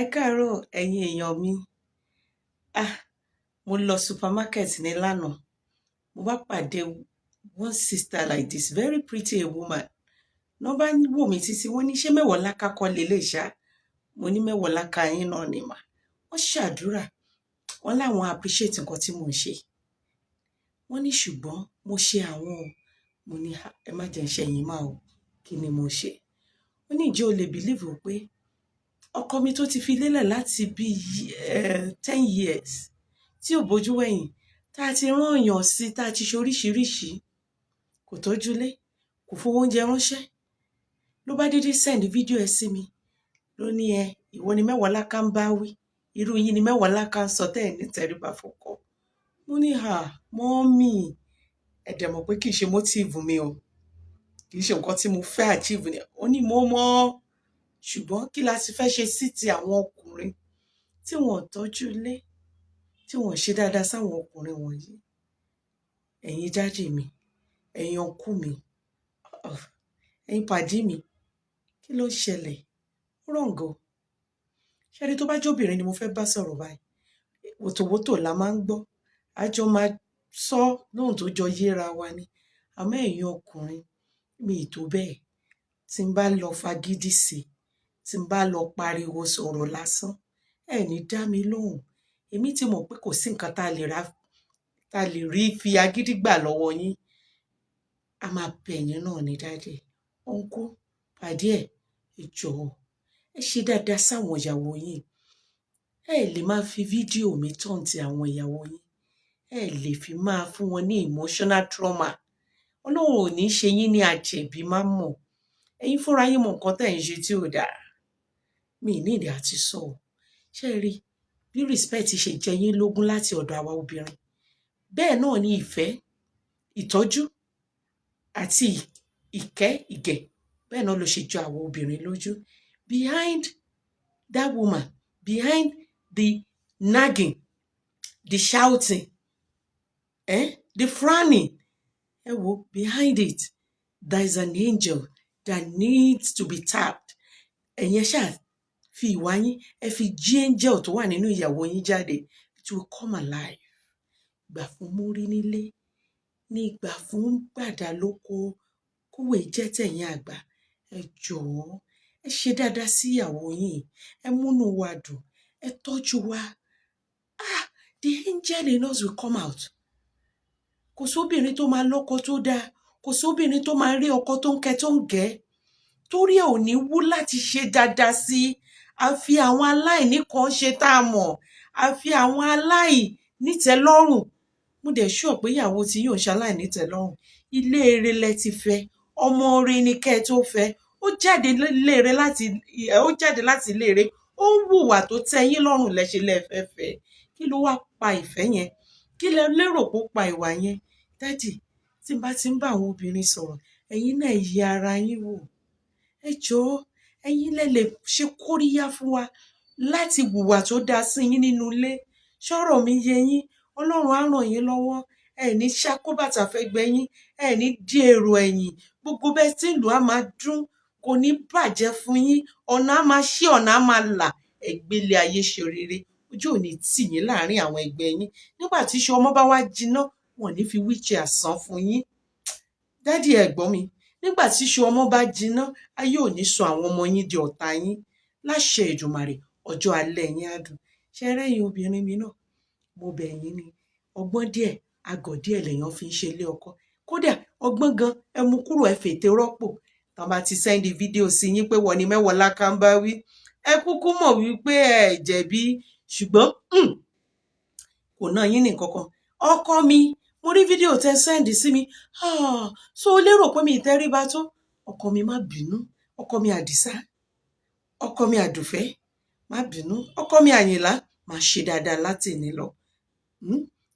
Ẹ káàárọ̀ ẹ̀yin èèyàn mi. Ah, mo lọ supermarket ní lánàá. Mo bá pàdé one sister like this, very pretty a woman. Wọ́n bá wò mí títí wọ́n ní ṣé mẹ́wàá láká kọ́ lélẹ̀ ṣá. Mo ní mẹ́wàá láká yín náà ni mà. Wọ́n ṣàdúrà. Wọ́n láwọn appreciate nǹkan tí mò ń ṣe. Wọ́n ní ṣùgbọ́n mo ṣe àwọn o. Mo ní ẹ má jẹ́ ń ṣẹ̀yìn máa o. Kí ni mo ṣe? Wọ́n ní ìjẹ́ o lè believe pé ọkọ mi tó ti fi lélẹ̀ láti bí 10 years tí ò bójú wẹ̀yìn tá a ti rán èèyàn sí tá a ti ṣe oríṣiríṣi kò tọ́júlé kò fowó oúnjẹ ránṣẹ́ ló bá dédé send fídíò ẹ sí mi ló ní ìwọ ni mẹ́wàá láká ń bá wí irú yín ni mẹ́wàá láká ń sọ tẹ́ ẹ̀ ní tẹríba fọ́kọ. Mo ní mọ́mì ẹ dẹ̀ mọ̀ pé kì í ṣe motive mi o kì í ṣe nǹkan tí mo fẹ́ achieve ni. Ó ní mo mọ̀ ṣùgbọ́n kí la ti fẹ́ ṣe sí ti àwọn ọkùnrin tí wọ́n tọ́jú ilé tí wọ́n ṣe dáadáa sáwọn ọkùnrin wọ̀nyí. Ẹ̀yin dájì mi, ẹ̀yin ọkú mi, ẹ̀yin pàdí mi, kí ló ń ṣẹlẹ̀? Rọ̀ǹgọ̀. Ṣẹ́ni tó bá jóbìnrin ni mo fẹ́ bá sọ̀rọ̀ báyìí. Wòtòwòtò la máa ń gbọ́. Àjọ máa sọ lóhùn tó jọ yéra wa ni. Àmọ́ ẹ̀yin ọkùnrin mi ì tó bẹ́ẹ̀. Tí n bá lọ fagídí sí tí n bá lọ pariwo sọ̀rọ̀ lásán ẹ ní dá mi lóhùn. Èmi ti mọ̀ pé kò sí nǹkan tá a lè rí fi agídí gbà lọ́wọ́ yín. A máa bẹ̀ yín náà ní dáàdì. Ọ̀nkú pàdé ẹ jọ̀ọ́ ẹ ṣe dáadáa sáwọn ìyàwó yín. Ẹ lè máa fi fídíò mi tàn ti àwọn ìyàwó yín. Ẹ lè fi máa fún wọn ní emotional trauma. Ọlọ́run ò ní ṣe yín ní àjẹ̀bí má mọ̀. Ẹ̀yin fúnra yín mọ nǹkan tẹ́ ẹ̀ ń ṣe tí ò dáa. Mi ní ìdí àti sọ ọ́. Ṣé rí bí respect ṣe jẹ yín lógún láti ọ̀dọ̀ àwa obìnrin. Bẹ́ẹ̀ náà ni ìfẹ́, ìtọ́jú àti ìgẹ̀ bẹ́ẹ̀ náà ló ṣe jọ àwa obìnrin lójú. Behind that woman, behind the nagging, the shouting, the frowning, behind it, there is an angel that needs to be tapped. Ẹ̀yin ṣáà fi ìwà yín ẹ fi jí angel tó wà nínú ìyàwó yín jáde. It will come alive. Gbà fún múrí nílé ní ìgbà fún gbàdá lóko kówè jẹ́ tẹ̀yìn àgbà. Ẹ jọ̀ọ́ ẹ ṣe dáadáa sí ìyàwó yín. Ẹ múnú wa dùn. Ẹ tọ́jú wa. The angel in us will come out. Kò sóbìnrin tó máa lọ́kọ tó dáa. Kò sóbìnrin tó máa rí ọkọ tó ń kẹ́ tó ń gẹ́. Torí ẹ̀ ò ní wú láti ṣe dáadáa sí. A fi àwọn aláìní kan ṣe tá a mọ̀. A fi àwọn aláìnítẹ́lọ́rùn. Mo dẹ̀ sure pé ìyàwó tí yóò ṣe aláìnítẹ́lọ́rùn. Ilé ire lẹ ti fẹ́. Ọmọ ire ni kẹ́ ẹ tó fẹ́. Ó jáde láti ilé ire. Ó ń hùwà tó tẹ́ yín lọ́rùn lẹ́ṣẹ̀ lẹ́fẹ̀ẹ́fẹ́. Kí ló wá pa ìfẹ́ yẹn? Kí lẹ lérò pé ó pa ìwà yẹn? Daddy, tí n bá ti ń bá àwọn obìnrin sọ̀rọ̀, ẹ̀yin náà yẹ ara yín wò. Ẹ jọ̀ọ́ ẹ̀yin lè ṣe kóríyá fún wa láti hùwà tó dáa sí yín nínú ilé. Ṣọ́rọ̀ mi yé yín. Ọlọ́run á ràn yín lọ́wọ́. Ẹ ní ṣàkóbàtà fẹ́gbẹ́ yín. Ẹ ní di èrò ẹ̀yìn. Gbogbo bẹ́ẹ̀ tí ìlú á máa dún kò ní bàjẹ́ fún yín. Ọ̀nà á máa ṣí ọ̀nà á máa là. Ẹgbẹ́lé ayé ṣe rere. Ojú ò ní tì yín láàrin àwọn ẹgbẹ́ yín. Nígbà tí iṣu ọmọ bá wá jiná wọn ò ní fi wheelchair san fún yín. Daddy ẹ gbọ́ mi. Nígbà tí iṣu ọmọ bá jiná ayé ò ní sọ àwọn ọmọ yín di ọ̀tá yín. Láṣẹ Èdùmàrè ọjọ́ alẹ́ yín á dùn. Ṣé rẹ́yìn obìnrin mi náà? Mo bẹ̀ yín ni. Ọgbọ́n díẹ̀ àgọ̀ díẹ̀ lèèyàn fi ń ṣe ilé ọkọ. Kódà ọgbọ́n gan ẹ mú kúrò ẹ fètè rọ́pò. Tán bá ti sẹ́ndì fídíò sí yín pé wọ́n ní mẹ́wàá láká ń bá wí. Ẹ kúkú mọ̀ wípé ẹ jẹ̀bi ṣùgbọ́n kò ná yín ní nǹkan kan. Ọkọ mi mo rí fídíò tẹ sẹ́ndì sí mi. So o lérò pé mi ìtẹríba tó? Ọkọ mi má bínú. Ọkọ mi Àdìsá. Ọkọ mi Àdùfẹ́. Má bínú. Ọkọ mi Àyìnlá. Máa ṣe dáadáa láti ní lọ.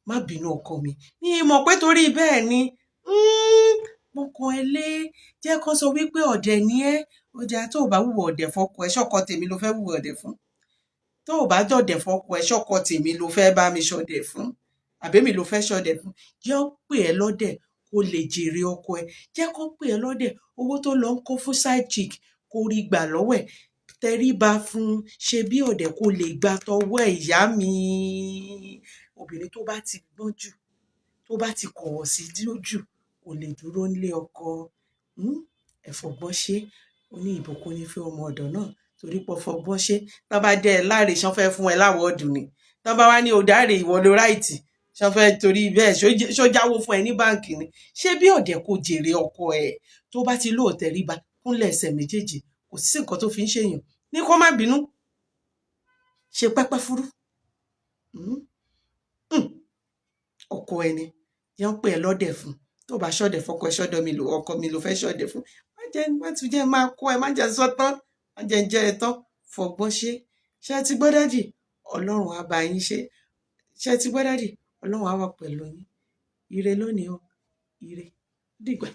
Má bínú ọkọ mi. Ní mọ̀ pé torí bẹ́ẹ̀ ni mo kàn ẹ́ lé jẹ́ kó sọ wípé ọ̀dẹ̀ ni ẹ́. Ọjà tó bá wùwọ̀ ọ̀dẹ̀ fọ́kọ ẹ ṣọ́kọ tèmi ló fẹ́ wùwọ̀ ọ̀dẹ̀ fún. Tó bá dọ̀dẹ̀ fọ́kọ ẹ ṣọ́kọ tèmi ló fẹ́ bá mi ṣọdẹ̀ fún. Àbẹ́mi ló fẹ́ ṣọdẹ̀ fún. Jẹ́ ó pè ẹ́ lọ́dẹ̀ kó lè jèrè ọkọ ẹ. Jẹ́ kó pè ẹ́ lọ́dẹ̀ owó tó lọ ń kó fún side chick kó rí gbà lọ́wọ́ ẹ̀. tẹríba fún, ṣe bí ọ̀dẹ̀ kó lè gba tọwọ́ ìyá mi. Obìnrin tó bá ti gbọ́n jù, tó bá ti kọ̀wọ̀ sí lójú, kò lè dúró nílé ọkọ. Ẹ fọgbọ́n ṣe. Ó ní ìbùkún ní fún ọmọ ọ̀dọ̀ náà torí pé fọgbọ́n ṣe. Tán bá dẹ́ ẹ láre, ṣán fẹ́ fún ẹ láwọ́ọ̀dù ni. Tán bá wá ní òdáre ìwọ ló ráìtì, ṣán fẹ́ torí bẹ́ẹ̀ ṣó jáwó fún ẹ ní báǹkì ni. Ṣé bí ọ̀dẹ̀ kò jèrè ọkọ ẹ̀ tó bá ti lóòótẹ́ ríba kúnlẹ̀ ẹsẹ̀ méjèèjì, kò sí nǹkan tó fi ń ṣèyàn ní kó má bínú, ṣe pẹ́pẹ́ fúrú. Ọkọ ẹni yẹn ń pè ẹ́ lọ́dẹ̀ fún, tó bá ṣọ̀dẹ̀ fọkọ ẹ ṣọ́dọ̀ mi lò, ọkọ mi ló fẹ́ ṣọ̀dẹ̀ fún. Má tún jẹ́ máa kọ́ ẹ, má jẹ́ sọ tán, má jẹ́ ń jẹ́ ẹ tán. Fọgbọ́n ṣe. Ṣé ẹ ti gbọ́ dádì? Ọlọ́run á bá yín ṣe. Ṣé ẹ ti gbọ́ dádì? Ọlọ́run á wà pẹ̀lú yín. Ire lónìí o. Ire. Dìgbà.